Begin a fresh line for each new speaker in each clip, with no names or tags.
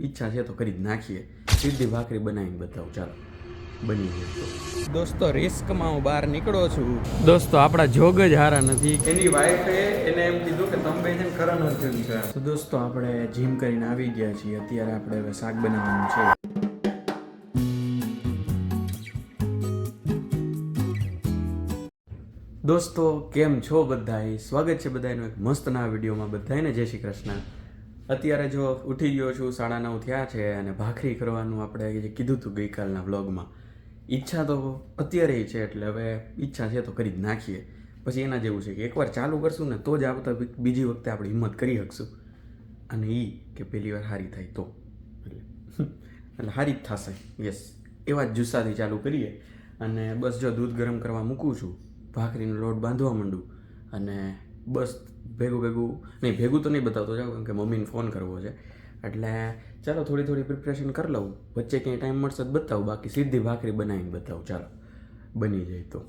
ઈચ્છા છે તો કરી જ નાખીએ. સીધી ભાખરી બનાવીને બતાવું, ચાલો બની ગયું. દોસ્તો રિસ્કમાં હું બહાર નીકળો છું. દોસ્તો આપણા જોગ જ હારા નથી. એની વાઈફે એને એમ કીધું કે તમે બે જણ કરણ અર્જુન છે. તો દોસ્તો આપણે જીમ કરીને આવી ગયા છીએ. અત્યારે આપણે હવે શાક બનાવવાનું છે. દોસ્તો કેમ છો બધાય? સ્વાગત છે બધાનું એક મસ્ત નવા વિડીયોમાં. બધાને જય શ્રી કૃષ્ણ. અત્યારે જો ઉઠી ગયો છું, 9:30 થયા છે અને ભાખરી કરવાનું આપણે જે કીધું હતું ગઈકાલના વ્લોગમાં, ઈચ્છા તો અત્યારે છે, એટલે હવે ઈચ્છા છે તો કરી જ નાખીએ. પછી એના જેવું છે કે એકવાર ચાલુ કરશું ને તો જ આવતા બીજી વખતે આપણે હિંમત કરી શકશું. અને એ કે પહેલી વાર હારી થાય તો એટલે હારી જ થશે. યસ, એવા જ જુસ્સાથી ચાલુ કરીએ. અને બસ જો દૂધ ગરમ કરવા મૂકું છું, ભાખરીનો લોટ બાંધવા માંડું અને બસ ભેગું તો નહીં બતાવતો જાઉં, કેમ કે મમ્મીને ફોન કરવો છે. એટલે ચાલો થોડી પ્રિપરેશન કરી લઉં, વચ્ચે ક્યાંય ટાઈમ મળશે તો બતાવું, બાકી સીધી ભાખરી બનાવીને બતાવું. ચાલો બની જાય તો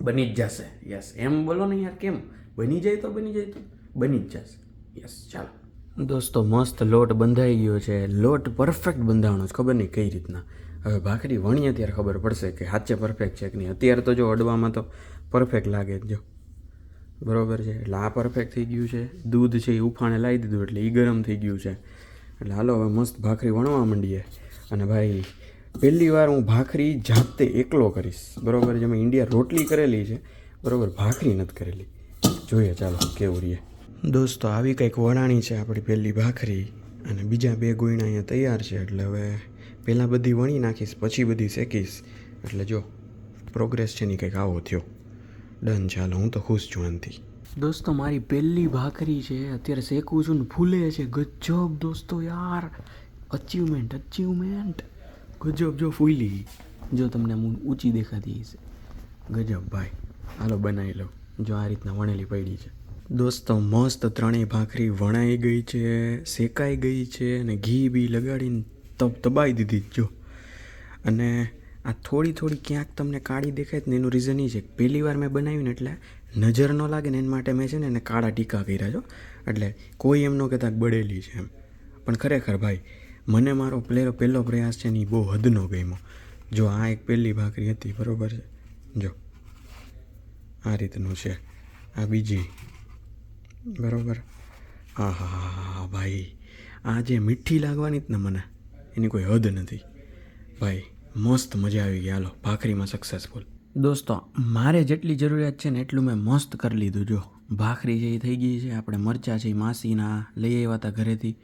બની જ જશે. યસ, એમ બોલો ને યાર, કેમ બની જાય તો બની જ જશે. યસ ચાલો દોસ્તો, મસ્ત લોટ બંધાઈ ગયો છે. લોટ પરફેક્ટ બંધાવવાનો છે, ખબર નહીં કઈ રીતના. હવે ભાખરી વણીએ ત્યારે ખબર પડશે કે સાચે પરફેક્ટ છે કે નહીં. અત્યારે તો જો અડવામાં તો પરફેક્ટ લાગે જ, જો બરાબર છે. એટલે આ પરફેક્ટ થઈ ગયું છે. દૂધ છે એ ઉફાણે લાવી દીધું એટલે એ ગરમ થઈ ગયું છે. એટલે હાલો હવે મસ્ત ભાખરી વણવા માંડીએ. અને ભાઈ પહેલી વાર હું ભાખરી જાતે એકલો કરીશ, બરાબર છે. મેં ઇન્ડિયા રોટલી કરેલી છે, બરાબર, ભાખરી નથી કરેલી. જોઈએ ચાલો કેવું રહીએ. દોસ્તો આવી કંઈક વણાણી છે આપણી પહેલી ભાખરી, અને બીજા 2 ગોયણા અહીંયા તૈયાર છે. એટલે હવે પહેલાં બધી વણી નાખીશ, પછી બધી શેકીશ. એટલે જો પ્રોગ્રેસ છે ને કંઈક આવો થયો. ડન, ચાલો હું તો ખુશ છું આનથી. દોસ્તો મારી પહેલી ભાખરી છે, અત્યારે શેકું છું ને ફૂલે છે. ગજબ દોસ્તો યાર, અચીવમેન્ટ ગજબ. જો ફૂલી, જો તમને ઊંચી દેખાતી હશે. ગજબ ભાઈ, હાલો બનાવી લઉં. જો આ રીતના વણેલી પડી છે. દોસ્તો મસ્ત 3 ભાખરી વણાઈ ગઈ છે, શેકાઈ ગઈ છે, અને ઘી બી લગાડીને તબાઈ દીધી જો. અને આ થોડી ક્યાંક તમને કાળી દેખાય ને એનું રીઝન એ છે કે પહેલી વાર મેં બનાવ્યું ને એટલે નજર ન લાગે ને એના માટે મેં છે ને એને કાળા ટીકા કર્યા છો. એટલે કોઈ એમ ન કહેતા બળેલી છે એમ. પણ ખરેખર ભાઈ મને મારો પહેલો પ્રયાસ છે ને એ બહુ હદનો ગમ્યો. જો આ એક પહેલી ભાખરી હતી, બરાબર છે, જો આ રીતનું છે. આ બીજી, બરાબર. હા ભાઈ, આ જે મીઠી લાગવાની જ ને મને, એની કોઈ હદ નથી ભાઈ. મસ્ત મજા આવી ગઈ. હાલો ભાખરીમાં સક્સેસફુલ. દોસ્તો મારે જેટલી જરૂરિયાત છે ને એટલું મેં મસ્ત કરી લીધું. જો ભાખરી છે એ થઈ ગઈ છે. આપણે મરચાં છે એ માસીના લઈ આવ્યા હતા ઘરેથી,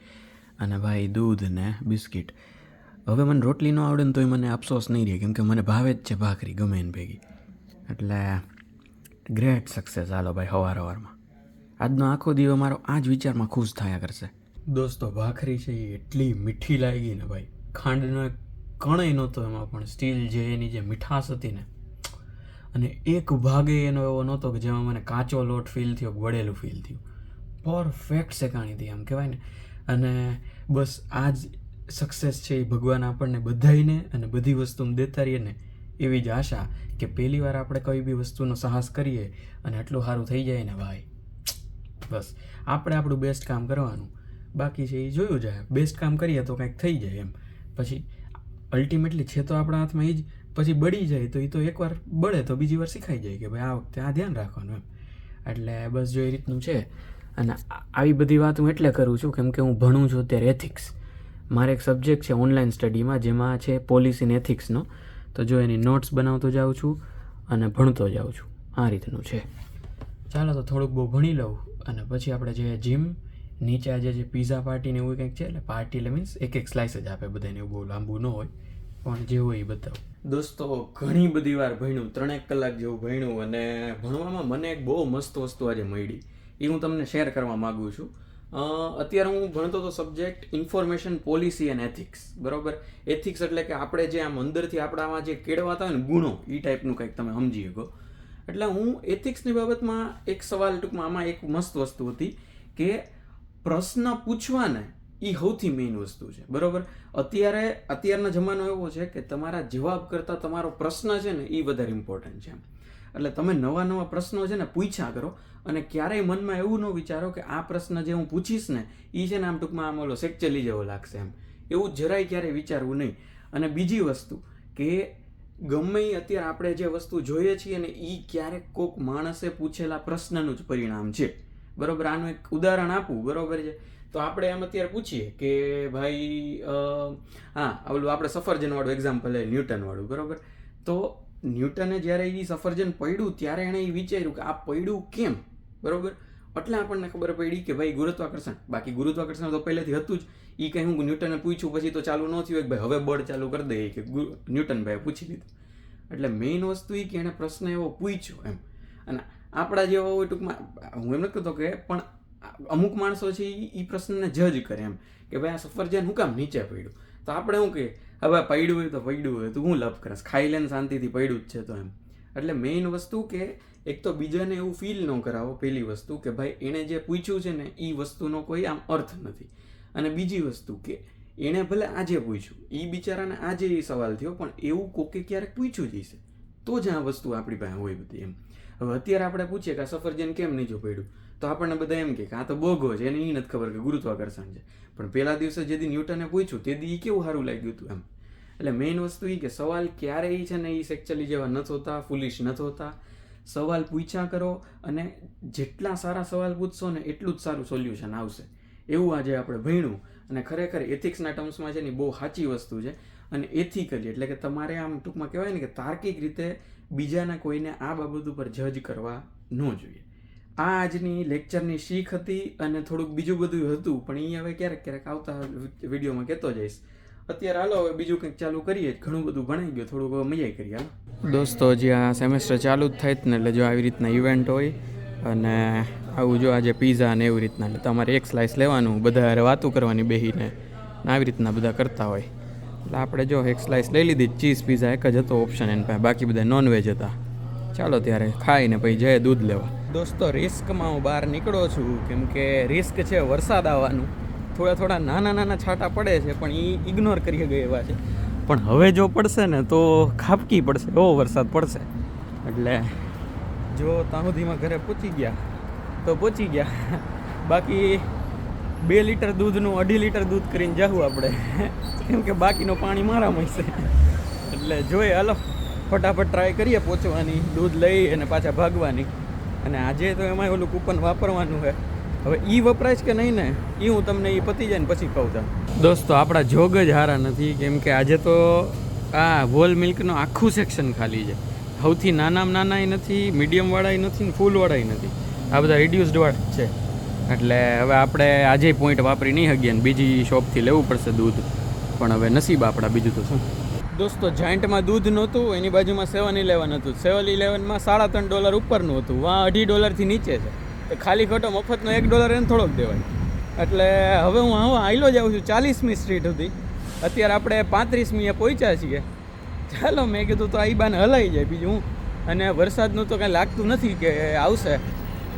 અને ભાઈ દૂધ ને બિસ્કિટ. હવે મને રોટલી ન આવડે ને તોય મને અફસોસ નહીં રહે, કેમ કે મને ભાવે જ છે ભાખરી ગમે એને ભેગી. એટલે ગ્રેટ સક્સેસ. હાલો ભાઈ સવારમાં આજનો આખો દિવસ મારો આ જ વિચારમાં ખુશ થયા કરશે. દોસ્તો ભાખરી છે એ એટલી મીઠી લાગી ને ભાઈ, ખાંડનો કણય નહોતો એમાં, પણ સ્ટીલ જે એની જે મીઠાશ હતી ને, અને એક ભાગે એનો એવો નહોતો કે જેમાં મને કાચો લોટ ફીલ થયો, વળેલું ફીલ થયું. પરફેક્ટ શેકાણી હતી એમ કહેવાય ને. અને બસ આ જ સક્સેસ છે એ ભગવાન આપણને બધાઈને અને બધી વસ્તુમાં દેતા રહીએ ને એવી જ આશા, કે પહેલી વાર આપણે કોઈ બી વસ્તુનો સાહસ કરીએ અને એટલું સારું થઈ જાય ને ભાઈ, બસ આપણે આપણું બેસ્ટ કામ કરવાનું, બાકી છે એ જોયું જાય. બેસ્ટ કામ કરીએ તો કંઈક થઈ જાય એમ. પછી અલ્ટિમેટલી છે તો આપણા હાથમાં એ જ. પછી બળી જાય તો એ તો એકવાર બળે તો બીજી વાર શીખાઈ જાય કે ભાઈ આ વખતે આ ધ્યાન રાખવાનું એમ. એટલે બસ જો એ રીતનું છે. અને આવી બધી વાત હું એટલે કરું છું કેમ કે હું ભણું છું અત્યારે એથિક્સ. મારે એક સબ્જેક્ટ છે ઓનલાઈન સ્ટડીમાં, જેમાં છે પોલિસી અને એથિક્સનો. તો જો એની નોટ્સ બનાવતો જાઉં છું અને ભણતો જાઉં છું, આ રીતનું છે. ચાલો તો થોડુંક બહુ ભણી લઉં અને પછી આપણે જે જીમ નીચે આજે જે પીઝા પાર્ટીને એવું કંઈક છે, એટલે પાર્ટી એટલે મીન્સ એક સ્લાઇસ જ આપે બધાને, એવું બહુ લાંબુ ન હોય, પણ જે હોય એ બતાવું. દોસ્તો ઘણી બધી વાર ભણ્યું, 3 કલાક જેવું ભણ્યું, અને ભણવામાં મને એક બહુ મસ્ત વસ્તુ આજે મળી, એ હું તમને શેર કરવા માગું છું. અત્યારે હું ભણતો હતો subject information policy and ethics, બરાબર. એથિક્સ એટલે કે આપણે જે આમ અંદરથી આપણામાં જે કેળવાતા હોય ને ગુણો, એ ટાઈપનું કંઈક તમે સમજી શકો. એટલે હું એથિક્સની બાબતમાં એક સવાલ, ટૂંકમાં આમાં એક મસ્ત વસ્તુ હતી કે પ્રશ્ન પૂછવાને એ સૌથી મેઇન વસ્તુ છે, બરાબર. અત્યારનો જમાનો એવો છે કે તમારા જવાબ કરતાં તમારો પ્રશ્ન છે ને એ વધારે ઇમ્પોર્ટન્ટ છે. એટલે તમે નવા નવા પ્રશ્નો છે ને પૂછ્યા કરો અને ક્યારેય મનમાં એવું ન વિચારો કે આ પ્રશ્ન જે હું પૂછીશ ને એ છે ને આમ ટૂંકમાં આમ ઓલો સેક્ચેલી જેવો લાગશે એમ, એવું જરાય ક્યારેય વિચારવું નહીં. અને બીજી વસ્તુ કે ગમે અત્યારે આપણે જે વસ્તુ જોઈએ છીએ ને એ ક્યારેક કોઈક માણસે પૂછેલા પ્રશ્નનું જ પરિણામ છે, બરોબર. આનું એક ઉદાહરણ આપું, બરોબર છે. તો આપણે એમ અત્યારે પૂછીએ કે ભાઈ ઓલું આપણે સફરજનવાળું એક્ઝામ્પલ લે, ન્યૂટનવાળું, બરોબર. તો ન્યૂટને જ્યારે એ સફરજન પડ્યું ત્યારે એણે એ વિચાર્યું કે આ પડ્યું કેમ, બરોબર. એટલે આપણને ખબર પડી કે ભાઈ ગુરુત્વાકર્ષણ. બાકી ગુરુત્વાકર્ષણ તો પહેલેથી હતું જ. એ કંઈ હું ન્યૂટને પૂછ્યું પછી તો ચાલુ ન થયું કે ભાઈ હવે બળ ચાલુ કરી દઈએ કે ન્યૂટનભાઈએ પૂછી લીધું. એટલે મેઇન વસ્તુ એ કે એણે પ્રશ્ન એવો પૂછ્યો એમ. અને આપણા જેવા હોય ટૂંકમાં, હું એમ નથી કહેતો કે પણ અમુક માણસો છે એ પ્રશ્નને જજ કરે એમ કે ભાઈ આ સફરજન હું કામ નીચે પડ્યું. તો આપણે શું કહીએ, હવે પડ્યું હોય તો પડ્યું હોય, તું હું લપ કરસ, ખાઈ લે ને શાંતિથી, પડ્યું જ છે તો એમ. એટલે મેઇન વસ્તુ કે એક તો બીજાને એવું ફીલ ન કરાવો, પહેલી વસ્તુ કે ભાઈ એણે જે પૂછ્યું છે ને એ વસ્તુનો કોઈ આમ અર્થ નથી. અને બીજી વસ્તુ કે એણે ભલે આજે પૂછ્યું, એ બિચારાને આજે એ સવાલ થયો, પણ એવું કોકે ક્યારેક પૂછ્યું જ હશે તો જ આ વસ્તુ આપણી પાસે હોય બધી એમ. હવે અત્યારે આપણે પૂછીએ કે આ સફરજન કેમ નીચું પડ્યું, તો આપણને બધા એમ કે આ તો બોગો છે, એને એ નથી ખબર કે ગુરુત્વાકર્ષણ છે. પણ પહેલા દિવસે જેથી ન્યૂટને પૂછ્યું તેથી કેવું સારું લાગ્યું હતું એમ. એટલે મેઇન વસ્તુ એ કે સવાલ ક્યારેય છે ને એ સેક્ચ્યુઅલી જેવા નથી હોતા, ફૂલિશ નથી હોતા. સવાલ પૂછ્યા કરો અને જેટલા સારા સવાલ પૂછશો ને એટલું જ સારું સોલ્યુશન આવશે. એવું આજે આપણે ભણ્યું. અને ખરેખર એથિક્સના ટર્મ્સમાં છે ને બહુ સાચી વસ્તુ છે. અને એથિકલી એટલે કે તમારે આમ ટૂંકમાં કહેવાય ને કે તાર્કિક રીતે બીજાના કોઈને આ બાબત ઉપર જજ કરવા ન જોઈએ. આ આજની લેક્ચરની શીખ હતી અને થોડુંક બીજું બધું હતું, પણ એ હવે ક્યારેક ક્યારેક આવતા વિડીયોમાં કહેતો જઈશ. અત્યારે હાલો હવે બીજું કંઈક ચાલુ કરીએ, ઘણું બધું ભણાઈ ગયું, થોડુંક હવે મજા કરીએ. હાલો દોસ્તો, જે આ સેમેસ્ટર ચાલુ જ થાય ને એટલે જો આવી રીતના ઇવેન્ટ હોય અને આવું જો આજે પીઝા ને એવી રીતના, એટલે તમારે એક સ્લાઇસ લેવાનું, બધા હારે વાતું કરવાની બેસીને, આવી રીતના બધા કરતા હોય. એટલે આપણે જો એક સ્લાઇસ લઈ લીધી, ચીઝ પીઝા એક જ હતો ઓપ્શન એની પાસે, બાકી બધા નોનવેજ હતા. ચાલો ત્યારે ખાઈને પછી જઈએ દૂધ લેવા. દોસ્તો, રિસ્કમાં હું બહાર નીકળો છું કેમ કે રિસ્ક છે વરસાદ આવવાનું. થોડા નાના નાના છાંટા પડે છે પણ એ ઇગ્નોર કરી ગઈ એવા છે. પણ હવે જો પડશે ને તો ખાબકી પડશે, એવો વરસાદ પડશે. એટલે જો ત્યાં સુધીમાં ઘરે પહોંચી ગયા તો પહોંચી ગયા, બાકી 2 લીટર દૂધનું 2.5 લીટર દૂધ કરીને જાવું આપણે, કેમ કે બાકીનું પાણી મારામાં છે. એટલે જોઈએ, હાલો ફટાફટ ટ્રાય કરીએ પહોંચવાની, દૂધ લઈ અને પાછા ભાગવાની. અને આજે તો એમાં ઓલું કૂપન વાપરવાનું છે. હવે એ વપરાશ કે નહીં ને એ હું તમને એ પતી જાય ને પછી કહું છું. દોસ્તો, આપણા જોગ જ હારા નથી કેમ કે આજે તો આ વોલ મિલ્કનું આખું સેક્શન ખાલી છે. સૌથી નાનામાં નાનાય નથી, મીડિયમવાળાય નથી ને ફૂલવાળાય નથી, આ બધા રિડ્યુસડવાળા જ છે. એટલે હવે આપણે આજે પોઈન્ટ વાપરી નહીં શકીએ ને બીજી શોપથી લેવું પડશે દૂધ. પણ હવે નસીબ આપણા, બીજું તો શું. દોસ્તો, જાયન્ટમાં દૂધ નહોતું, એની બાજુમાં 7-Eleven હતું. 7-Elevenમાં $3.5 ઉપરનું હતું, વાં $2.50થી નીચે છે. તો ખાલી ખોટો મફતનો $1 એને થોડોક દેવાય. એટલે હવે હું આયલો જાઉં છું 40મી સ્ટ્રીટ સુધી. અત્યારે આપણે 35મીએ પહોંચ્યા છીએ. ચાલો, મેં કીધું તો આ બાને હલાઈ જાય બીજું હું. અને વરસાદનું તો કાંઈ લાગતું નથી કે આવશે,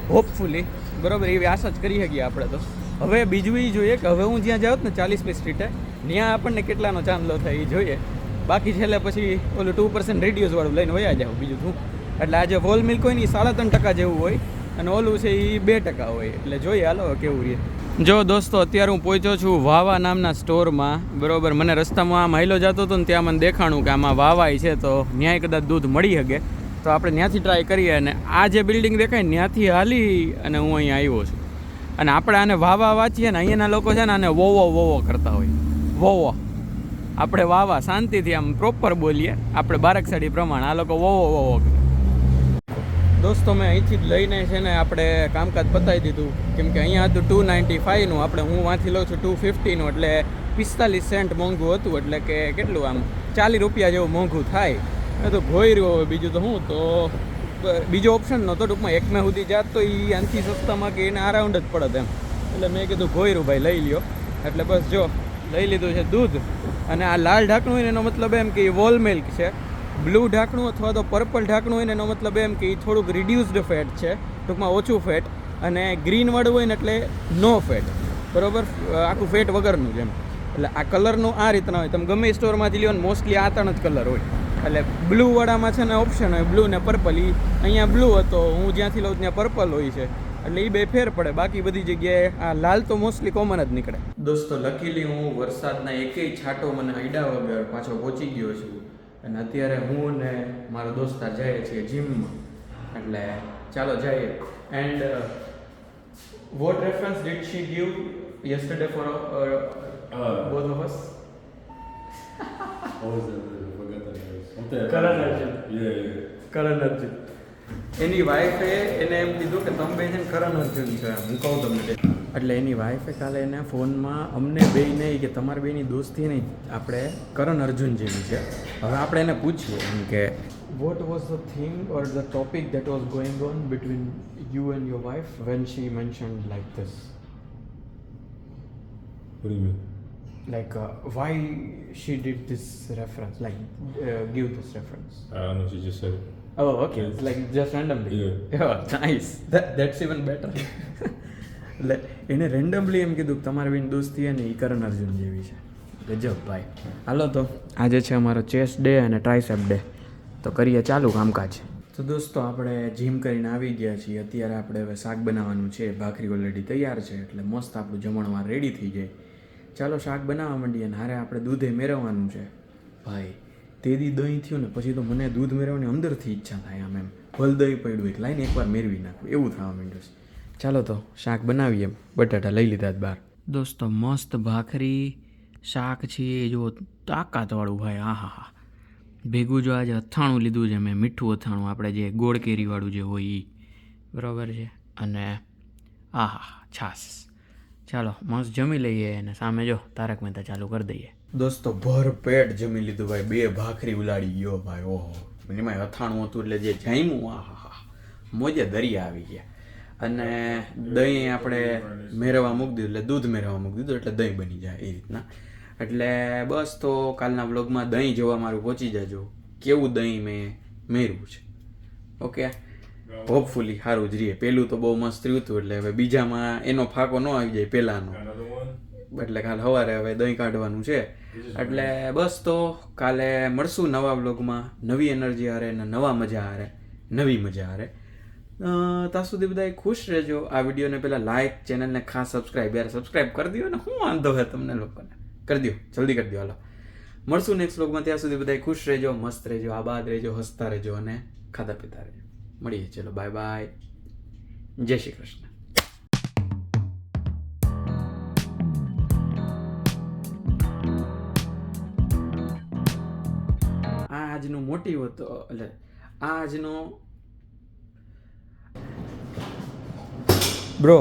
હોપફુલી, બરાબર, એવી આશા જ કરી શકીએ આપણે તો. હવે બીજું એ જોઈએ કે હવે હું જ્યાં જાઉં ને 40મી સ્ટ્રીટે, ત્યાં આપણને કેટલાનો ચાંદલો થાય એ જોઈએ. બાકી છેલ્લે પછી ઓલું 2% રેડિયસવાળું લઈને વયા જાવ, બીજું શું. એટલે આજે વોલ મિલ્ક હોય ને એ 3.5% જેવું હોય અને ઓલું છે એ 2% હોય. એટલે જોઈએ હાલો કેવું રહે. જો દોસ્તો, અત્યારે હું પહોંચ્યો છું વાવા નામના સ્ટોરમાં, બરાબર. મને રસ્તામાં આમ હાઈલો જતો હતો ને ત્યાં મને દેખાણું કે આમાં વાવાય છે, તો ન્યાય કદાચ દૂધ મળી શકે. તો આપણે ત્યાંથી ટ્રાય કરીએ. અને આ જે બિલ્ડિંગ દેખાય ત્યાંથી હાલી અને હું અહીંયા આવ્યો છું. અને આપણે આને વાવા વાંચીએ ને અહીંયાના લોકો છે ને આને વોવો કરતા હોય. વોવો આપણે વાવા શાંતિથી આમ પ્રોપર બોલીએ આપણે બારાકસાડી પ્રમાણે, આ લોકો વોવો કરે. દોસ્તો, મેં અહીંથી જ લઈને છે ને આપણે કામકાજ પતાવી દીધું કેમ કે અહીંયા હતું 295નું, આપણે હું વાંથી લઉં છું 250નું, એટલે 45 સેન્ટ મોંઘું હતું. એટલે કે કેટલું આમ $40 જેવું મોંઘું થાય. એ તો ભોઈ રહ્યો હોય, બીજું તો શું. તો બીજો ઓપ્શન નહોતો ટૂંકમાં, 1 મે સુધી જાત તો એ આનથી સસ્તામાં કે એને અરાઉન્ડ જ પડત એમ. એટલે મેં કીધું ભોયરું ભાઈ લઈ લ્યો. એટલે બસ જો લઈ લીધું છે દૂધ. અને આ લાલ ઢાંકણું હોય ને એનો મતલબ એમ કે એ વોલ મિલ્ક છે. બ્લુ ઢાંકણું અથવા તો પર્પલ ઢાંકણું હોય ને એનો મતલબ એમ કે એ થોડુંક રિડ્યુસ્ડ ફેટ છે, ટૂંકમાં ઓછું ફેટ. અને ગ્રીનવાળું હોય ને એટલે નો ફેટ, બરાબર, આખું ફેટ વગરનું જ એમ. એટલે આ કલરનું આ રીતના હોય, તમે ગમે સ્ટોરમાંથી લ્યો ને મોસ્ટલી આ ત્રણ જ કલર હોય. એટલે બ્લુ વાળામાં છે ને ઓપ્શન હોય બ્લુ ને પર્પલ. એ અહીંયા બ્લુ હતો, હું જ્યાંથી લઉં ત્યાં પર્પલ હોય છે, એટલે એ બે ફેર પડે. બાકી બધી જગ્યાએ આ લાલ તો મોસ્ટલી કોમન જ નીકળે. દોસ્તો લકીલી હું વરસાદના એકેય છાંટો મને અડ્યા વગર પાછો પહોંચી ગયો છું, અને અત્યારે હું ને મારો દોસ્તાર જઈએ છીએ જીમમાં. એટલે ચાલો જઈએ. And what reference did she give yesterday for both of us? Karan Arjun. Karan Arjun. એની વાઈફે એને એમ કીધું કે તમે બે છે ને કરણ અર્જુન છો, હું કહું તમને. એટલે એની વાઈફે કાલે એને ફોનમાં અમને બે નહીં કે તમારી બેની દોસ્તી નહીં, આપણે કરણ અર્જુન જેવી છે. હવે આપણે એને પૂછીએ એમ કે what was the thing or the topic that was going on between you and your wife when she mentioned like this?
What do you mean?
Like why she did this reference, like give this reference?
I don't know, she just said it.
Oh, okay. It's like just randomly.
Yeah.
Oh, nice. That's even better. એટલે એને randomly એમ કીધું કે તમારી બેન દોસ્તી અને એ કરણ અર્જુન જેવી છે. ગજબ ભાઈ. હાલો તો આજે છે અમારો ચેસ્ટ ડે અને ટ્રાઇસેપ ડે, તો કરીએ ચાલુ કામકાજ. તો દોસ્તો આપણે જીમ કરીને આવી ગયા છીએ. અત્યારે આપણે હવે શાક બનાવવાનું છે. ભાખરી ઓલરેડી તૈયાર છે, એટલે મસ્ત આપણું જમણવાર રેડી થઈ જાય. ચાલો શાક બનાવવા માંડીએ. અને હારે આપણે દૂધે મેળવવાનું છે ભાઈ. તે દી દહીં થયું ને પછી તો મને દૂધ મેળવવાની અંદરથી ઈચ્છા થાય. આમ એમ ભલ દહીં પડ્યું એક લાઈને એકવાર મેળવી નાખવું એવું થવા માંડ્યું છે. ચાલો તો શાક બનાવીએ. બટાટા લઈ લીધા જ બહાર. દોસ્તો મસ્ત ભાખરી શાક છે એ જો તાકાતવાળું ભાઈ. હા હા હા. ભેગું જો આજે અથાણું લીધું છે મેં, મીઠું અથાણું આપણે જે ગોળ કેરીવાળું જે હોય એ, બરાબર છે. અને આહા છાસ. ચાલો મસ્ત જમી લઈએ અને સામે જો તારક મહેતા ચાલુ કરી દઈએ. દોસ્તો ભર પેટ જમી લીધું ભાઈ. 2 ભાખરી ઉલાડી ગયો ભાઈ. ઓહો, એમાં અથાણું હતું એટલે જે જામ્યું આહા હા, મોજે દરિયા આવી ગયા. અને દહીં આપણે મેળવવા મૂકી દીધું, એટલે દૂધ મેળવવા મૂકી દીધું એટલે દહીં બની જાય એ રીતના. એટલે બસ તો કાલના વ્લોગમાં દહીં જોવા મારું પહોંચી જજો, કેવું દહીં મેં મેળવ્યું છે. ઓકે, હોપફુલી સારું જ રહીએ. પહેલું તો બહુ મસ્ત રહ્યું હતું, એટલે હવે બીજામાં એનો ફાંકો ન આવી જાય પહેલાંનો, એટલે કાલે સવારે હવે દહીં કાઢવાનું છે. એટલે બસ તો કાલે મળશું નવા વ્લોગમાં, નવી એનર્જી હારે ને નવા મજા હારે, નવી મજા હારે. ત્યાં સુધી બધા ખુશ રહેજો. આ વિડીયોને પહેલાં લાઇક, ચેનલને ખાસ સબસ્ક્રાઈબ, યાર સબસ્ક્રાઈબ કરી દો ને, શું વાંધો છે તમને લોકોને, કરી દો જલ્દી કરી દો. હાલો મળશું નેક્સ્ટ વ્લોગમાં. ત્યાં સુધી બધા ખુશ રહેજો, મસ્ત રહેજો, આબાદ રહેજો, હસતા રહેજો અને ખાતા પીતા રહેજો. મળીએ, ચલો બાય બાય, જય શ્રી કૃષ્ણ. આ આજનો મોટિવ હતો, એટલે આ આજનો બ્રો